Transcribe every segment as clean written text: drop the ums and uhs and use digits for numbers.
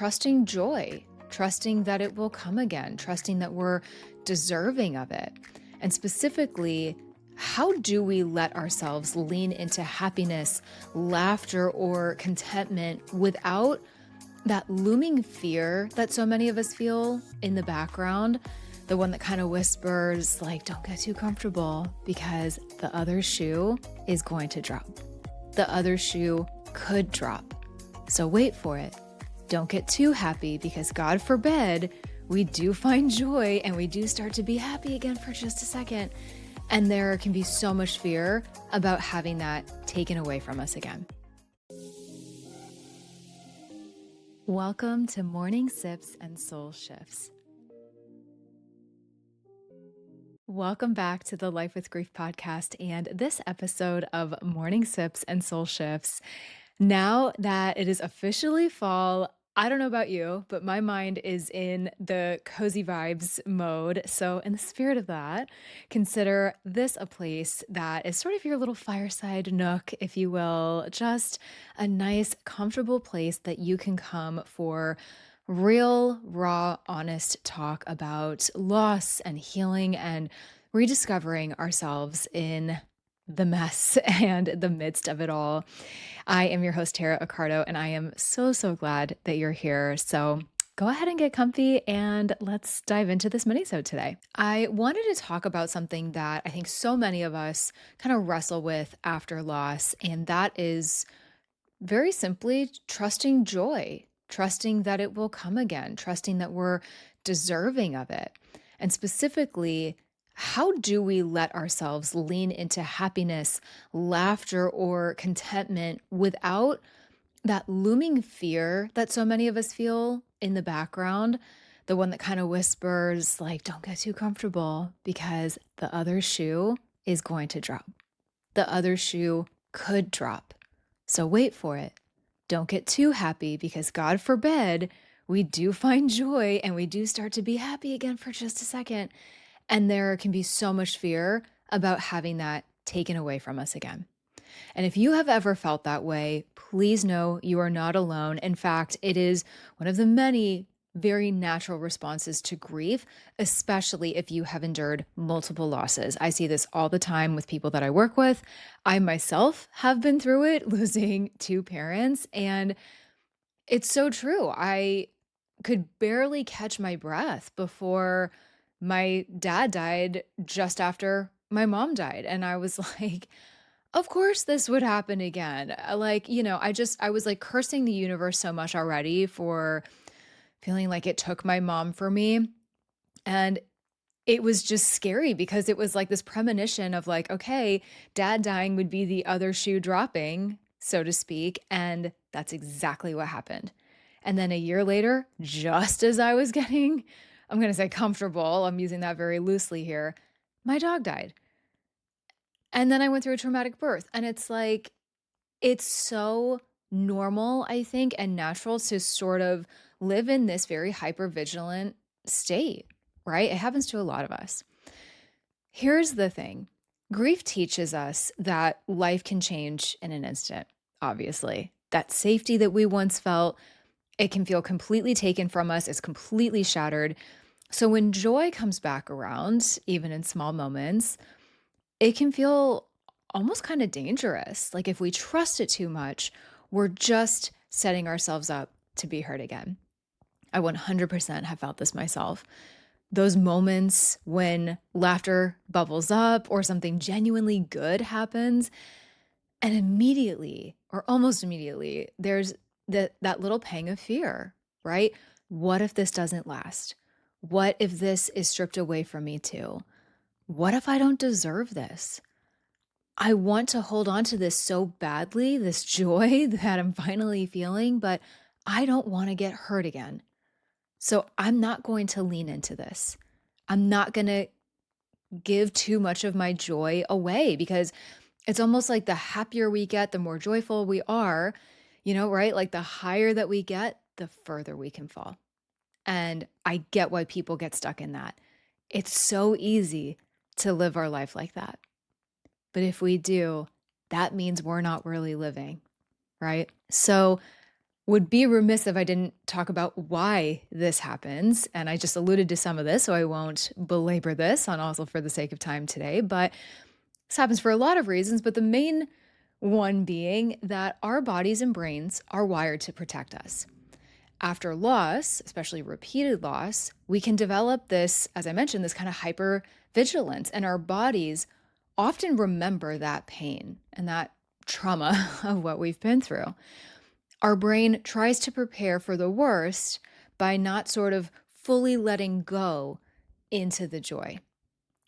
trusting joy, trusting that it will come again, trusting that we're deserving of it. And specifically, how do we let ourselves lean into happiness, laughter, or contentment without that looming fear that so many of us feel in the background? The one that kind of whispers, like, don't get too comfortable because the other shoe is going to drop. The other shoe could drop. So wait for it. Don't get too happy because God forbid we do find joy and we do start to be happy again for just a second. And there can be so much fear about having that taken away from us again. Welcome to Morning Sips and Soul Shifts. Welcome back to the Life with Grief podcast and this episode of Morning Sips and Soul Shifts. Now that it is officially fall, I don't know about you, but my mind is in the cozy vibes mode. So in the spirit of that, consider this a place that is sort of your little fireside nook, if you will, just a nice, comfortable place that you can come for real, raw, honest talk about loss and healing and rediscovering ourselves in the mess and the midst of it all. I am your host, Tara Accardo, and I am so glad that you're here. So go ahead and get comfy and let's dive into this minisode today. I wanted to talk about something that I think so many of us kind of wrestle with after loss, and that is very simply trusting joy, trusting that it will come again, trusting that we're deserving of it. And specifically, how do we let ourselves lean into happiness, laughter, or contentment without that looming fear that so many of us feel in the background? The one that kind of whispers, like, don't get too comfortable because the other shoe is going to drop. The other shoe could drop. So wait for it. Don't get too happy because God forbid we do find joy and we do start to be happy again for just a second. And there can be so much fear about having that taken away from us again. And if you have ever felt that way, please know you are not alone. In fact, it is one of the many very natural responses to grief, especially if you have endured multiple losses. I see this all the time with people that I work with. I myself have been through it, losing two parents, and it's so true. I could barely catch my breath before my dad died just after my mom died. And I was like, of course this would happen again. I was like cursing the universe so much already for feeling like it took my mom for me. And it was just scary because it was like this premonition of like, okay, dad dying would be the other shoe dropping, so to speak. And that's exactly what happened. And then a year later, just as I was getting, I'm going to say comfortable, I'm using that very loosely here, my dog died. And then I went through a traumatic birth. And it's like, it's so normal, I think, and natural to sort of live in this very hypervigilant state, right? It happens to a lot of us. Here's the thing. Grief teaches us that life can change in an instant, obviously. That safety that we once felt, it can feel completely taken from us, it's completely shattered. So when joy comes back around, even in small moments, it can feel almost kind of dangerous. Like if we trust it too much, we're just setting ourselves up to be hurt again. I 100% have felt this myself. Those moments when laughter bubbles up or something genuinely good happens, and immediately or almost immediately, there's that little pang of fear, right? What if this doesn't last? What if this is stripped away from me too? What if I don't deserve this? I want to hold on to this so badly, this joy that I'm finally feeling, but I don't want to get hurt again. So I'm not going to lean into this. I'm not going to give too much of my joy away because it's almost like the happier we get, the more joyful we are, right? Like the higher that we get, the further we can fall. And I get why people get stuck in that. It's so easy to live our life like that. But if we do, that means we're not really living, right? So Would be remiss if I didn't talk about why this happens. And I just alluded to some of this, so I won't belabor this on also for the sake of time today. But this happens for a lot of reasons, but the main one being that our bodies and brains are wired to protect us. After loss, especially repeated loss, we can develop this, as I mentioned, this kind of hypervigilance, and our bodies often remember that pain and that trauma of what we've been through. Our brain tries to prepare for the worst by not sort of fully letting go into the joy.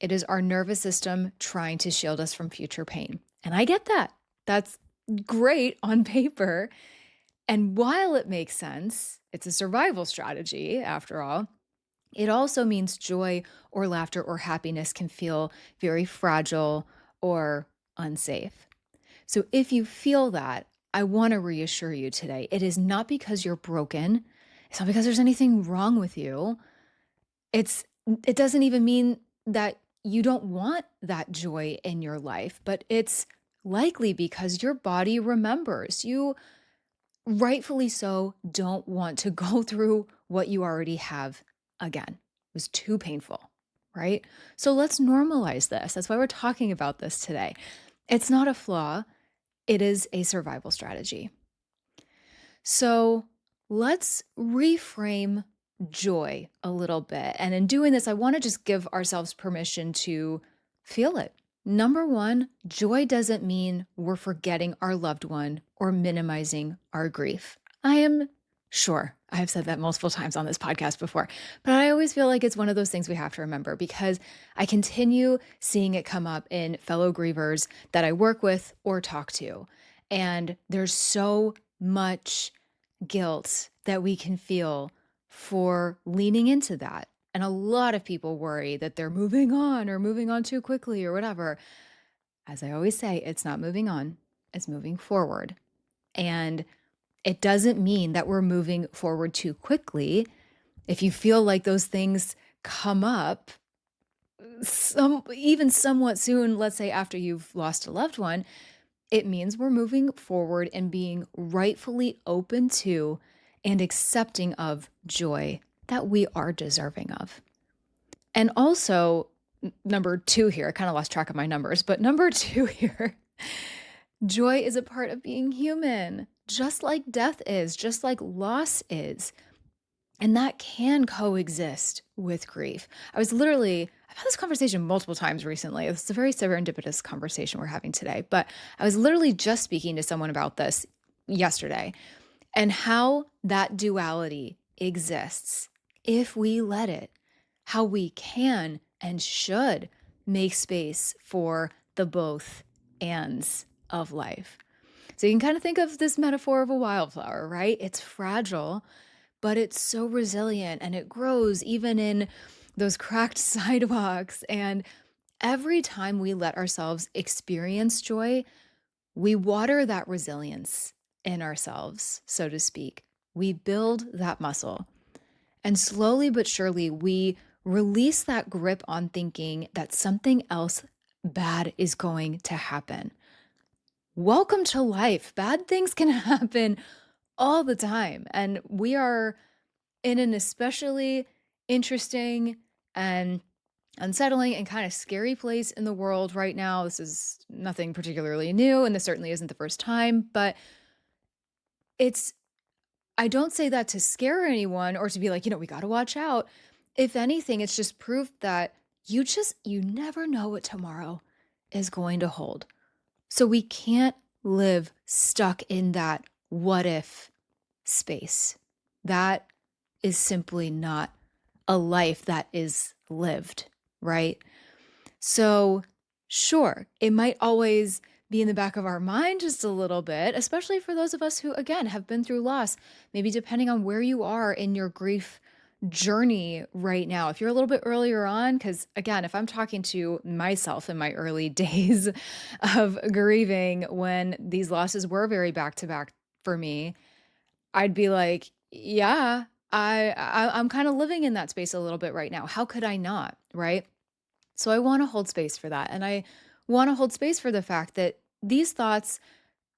It is our nervous system trying to shield us from future pain. And I get that. That's great on paper. And while it makes sense, it's a survival strategy after all, it also means joy or laughter or happiness can feel very fragile or unsafe. So if you feel that, I want to reassure you today. It is not because you're broken. It's not because there's anything wrong with you. It's it doesn't even mean that you don't want that joy in your life, but it's likely because your body remembers. You rightfully so don't want to go through what you already have again. It was too painful, right? So let's normalize this. That's why we're talking about this today. It's not a flaw. It is a survival strategy. So let's reframe joy a little bit. And in doing this, I want to just give ourselves permission to feel it. Number one, joy doesn't mean we're forgetting our loved one or minimizing our grief. I am sure I have said that multiple times on this podcast before, but I always feel like it's one of those things we have to remember because I continue seeing it come up in fellow grievers that I work with or talk to. And there's so much guilt that we can feel for leaning into that. And a lot of people worry that they're moving on or moving on too quickly or whatever. As I always say, it's not moving on, it's moving forward. And it doesn't mean that we're moving forward too quickly. If you feel like those things come up even somewhat soon, let's say after you've lost a loved one, it means we're moving forward and being rightfully open to and accepting of joy that we are deserving of. And also, number two here, I kind of lost track of my numbers, but number two here, joy is a part of being human, just like death is, just like loss is. And that can coexist with grief. I've had this conversation multiple times recently. It's a very serendipitous conversation we're having today, but I was literally just speaking to someone about this yesterday and how that duality exists if we let it, how we can and should make space for the both ands of life. So you can kind of think of this metaphor of a wildflower, right? It's fragile, but it's so resilient and it grows even in those cracked sidewalks. And every time we let ourselves experience joy, we water that resilience in ourselves, so to speak. We build that muscle. And slowly but surely, we release that grip on thinking that something else bad is going to happen. Welcome to life. Bad things can happen all the time. And we are in an especially interesting and unsettling and kind of scary place in the world right now. This is nothing particularly new, and this certainly isn't the first time, but it's, I don't say that to scare anyone or to be like, we got to watch out. If anything, it's just proof that you never know what tomorrow is going to hold. So we can't live stuck in that what if space. That is simply not a life that is lived, right? So, sure, it might always be in the back of our mind just a little bit, especially for those of us who, again, have been through loss, maybe depending on where you are in your grief journey right now. If you're a little bit earlier on, because again, if I'm talking to myself in my early days of grieving when these losses were very back to back for me, I'd be like, yeah, I'm kind of living in that space a little bit right now. How could I not, right? So I want to hold space for that. And I want to hold space for the fact that these thoughts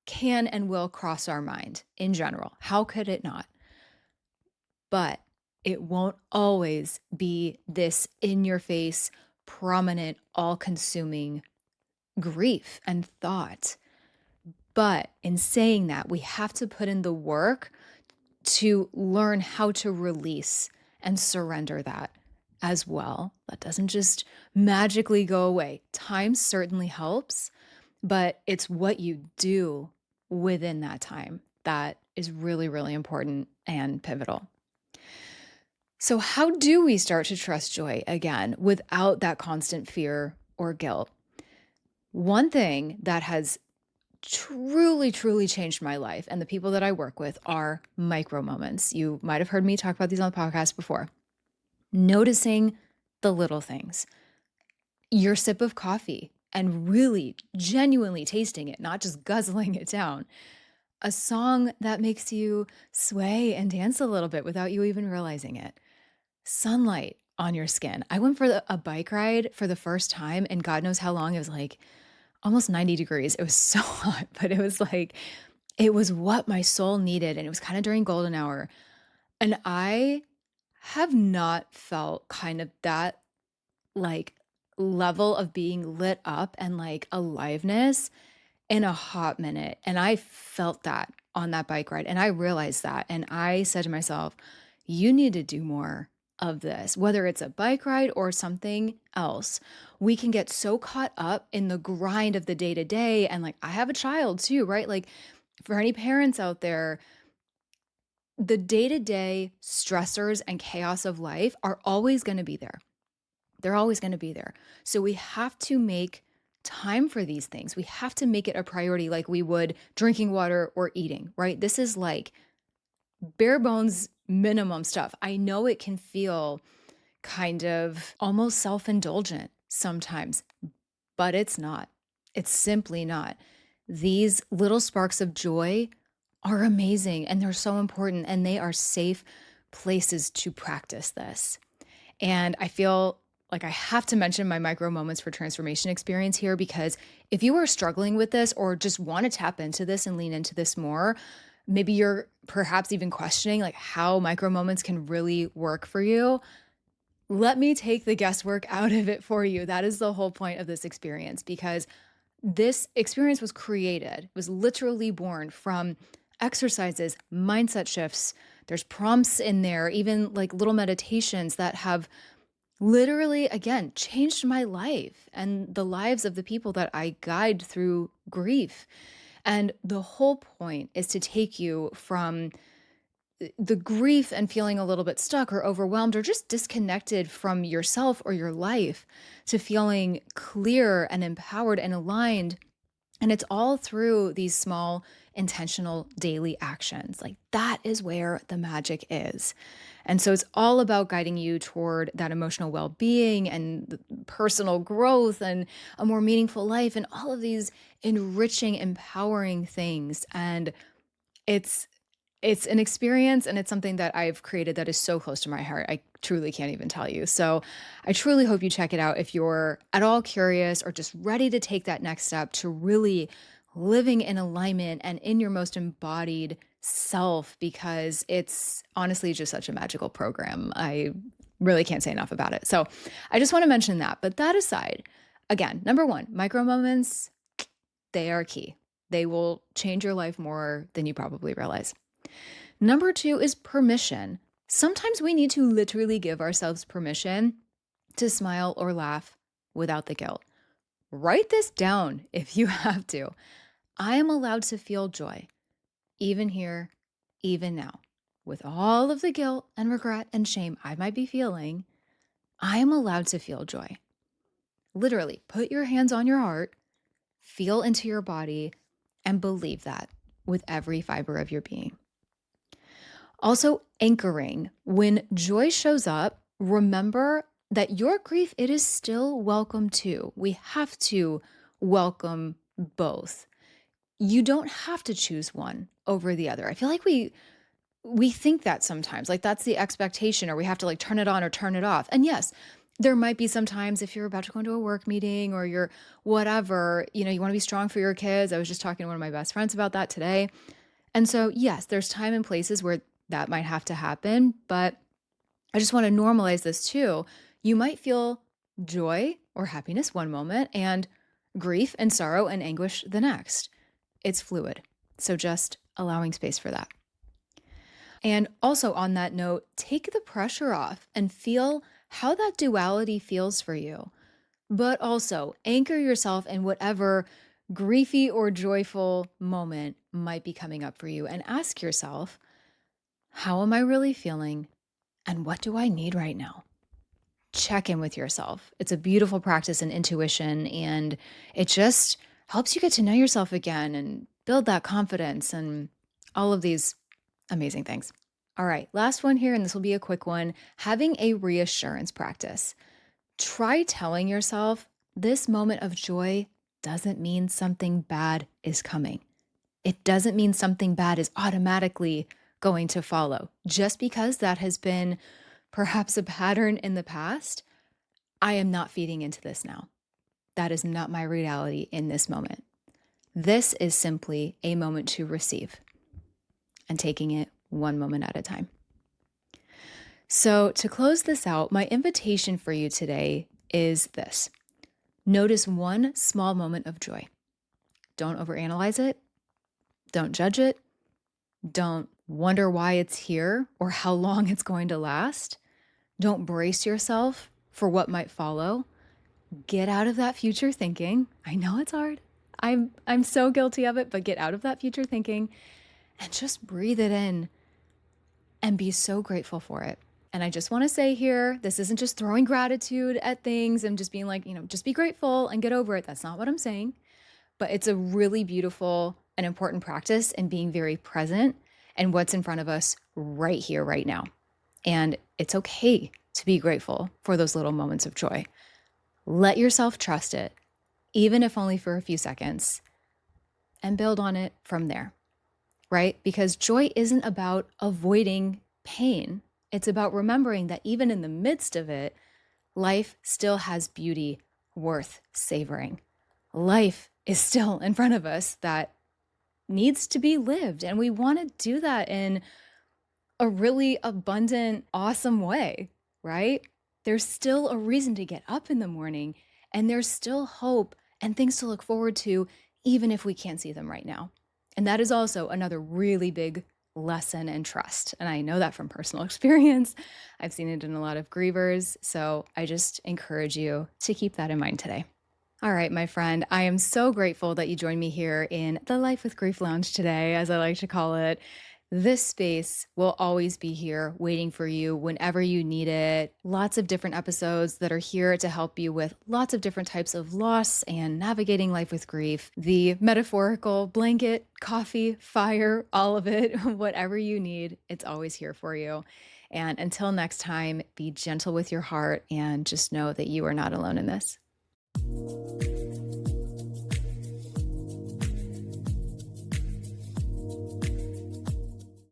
can and will cross our mind in general. How could it not? But it won't always be this in your face, prominent, all consuming grief and thought. But in saying that, we have to put in the work to learn how to release and surrender that as well. That doesn't just magically go away. Time certainly helps, but it's what you do within that time that is really, really important and pivotal. So, how do we start to trust joy again without that constant fear or guilt? One thing that has truly, truly changed my life and the people that I work with are micro moments. You might have heard me talk about these on the podcast before. Noticing the little things, your sip of coffee, and really genuinely tasting it, not just guzzling it down. A song that makes you sway and dance a little bit without you even realizing it. Sunlight on your skin. I went for a bike ride for the first time, and God knows how long. It was like almost 90 degrees. It was so hot, but it was like, it was what my soul needed. And it was kind of during golden hour. And I have not felt kind of that like level of being lit up and like aliveness in a hot minute. And I felt that on that bike ride. And I realized that. And I said to myself, you need to do more of this, whether it's a bike ride or something else. We can get so caught up in the grind of the day to day. And like, I have a child too, right? Like, for any parents out there, the day to day stressors and chaos of life are always going to be there. They're always going to be there. So we have to make time for these things. We have to make it a priority like we would drinking water or eating, right? This is like bare bones minimum stuff. I know it can feel kind of almost self-indulgent sometimes, but it's not. It's simply not. These little sparks of joy are amazing and they're so important, and they are safe places to practice this. And I feel like I have to mention my micro moments for transformation experience here, because if you are struggling with this or just want to tap into this and lean into this more, maybe you're perhaps even questioning like how micro moments can really work for you. Let me take the guesswork out of it for you. That is the whole point of this experience, because this experience was created, was literally born from exercises, mindset shifts. There's prompts in there, even like little meditations that have literally, again, changed my life and the lives of the people that I guide through grief. And the whole point is to take you from the grief and feeling a little bit stuck or overwhelmed or just disconnected from yourself or your life to feeling clear and empowered and aligned. And it's all through these small, intentional daily actions. Like, that is where the magic is. And so it's all about guiding you toward that emotional well-being and personal growth and a more meaningful life and all of these enriching, empowering things. And it's it's an experience, and it's something that I've created that is so close to my heart. I truly can't even tell you. So I truly hope you check it out if you're at all curious or just ready to take that next step to really living in alignment and in your most embodied self, because it's honestly just such a magical program. I really can't say enough about it. So I just want to mention that. But that aside, again, number one, micro moments, they are key. They will change your life more than you probably realize. Number two is permission. Sometimes we need to literally give ourselves permission to smile or laugh without the guilt. Write this down if you have to. I am allowed to feel joy, even here, even now. With all of the guilt and regret and shame I might be feeling, I am allowed to feel joy. Literally, put your hands on your heart, feel into your body, and believe that with every fiber of your being. Also, anchoring. When joy shows up, remember that your grief, it is still welcome too. We have to welcome both. You don't have to choose one over the other. I feel like we think that sometimes, like that's the expectation, or we have to like turn it on or turn it off. And yes, There might be some times if you're about to go into a work meeting or you're whatever, you want to be strong for your kids. I was just talking to one of my best friends about that today. And so, yes, there's time and places where that might have to happen, but I just want to normalize this too. You might feel joy or happiness one moment and grief and sorrow and anguish the next. It's fluid. So just allowing space for that. And also on that note, take the pressure off and feel how that duality feels for you. But also anchor yourself in whatever griefy or joyful moment might be coming up for you and ask yourself, how am I really feeling? And what do I need right now? Check in with yourself. It's a beautiful practice in intuition, and it just helps you get to know yourself again and build that confidence and all of these amazing things. All right, last one here, and this will be a quick one, having a reassurance practice. Try telling yourself this moment of joy doesn't mean something bad is coming. It doesn't mean something bad is automatically going to follow. Just because that has been perhaps a pattern in the past, I am not feeding into this now. That is not my reality in this moment. This is simply a moment to receive and taking it one moment at a time. So, to close this out, my invitation for you today is this. Notice one small moment of joy. Don't overanalyze it. Don't judge it. Don't wonder why it's here or how long it's going to last. Don't brace yourself for what might follow. Get out of that future thinking. I know it's hard. I'm so guilty of it, but get out of that future thinking and just breathe it in and be so grateful for it. And I just want to say here, this isn't just throwing gratitude at things and just being like, just be grateful and get over it. That's not what I'm saying. But it's a really beautiful and important practice in being very present and what's in front of us right here, right now. And it's okay to be grateful for those little moments of joy. Let yourself trust it, even if only for a few seconds, and build on it from there, right? Because joy isn't about avoiding pain. It's about remembering that even in the midst of it, life still has beauty worth savoring. Life is still in front of us that needs to be lived. And we want to do that in a really abundant, awesome way, right? There's still a reason to get up in the morning, and there's still hope and things to look forward to, even if we can't see them right now. And that is also another really big lesson in trust. And I know that from personal experience. I've seen it in a lot of grievers. So I just encourage you to keep that in mind today. All right, my friend, I am so grateful that you joined me here in the Life with Grief Lounge today, as I like to call it. This space will always be here waiting for you whenever you need it. Lots of different episodes that are here to help you with lots of different types of loss and navigating life with grief. The metaphorical blanket, coffee, fire, all of it, whatever you need, it's always here for you. And until next time, be gentle with your heart and just know that you are not alone in this.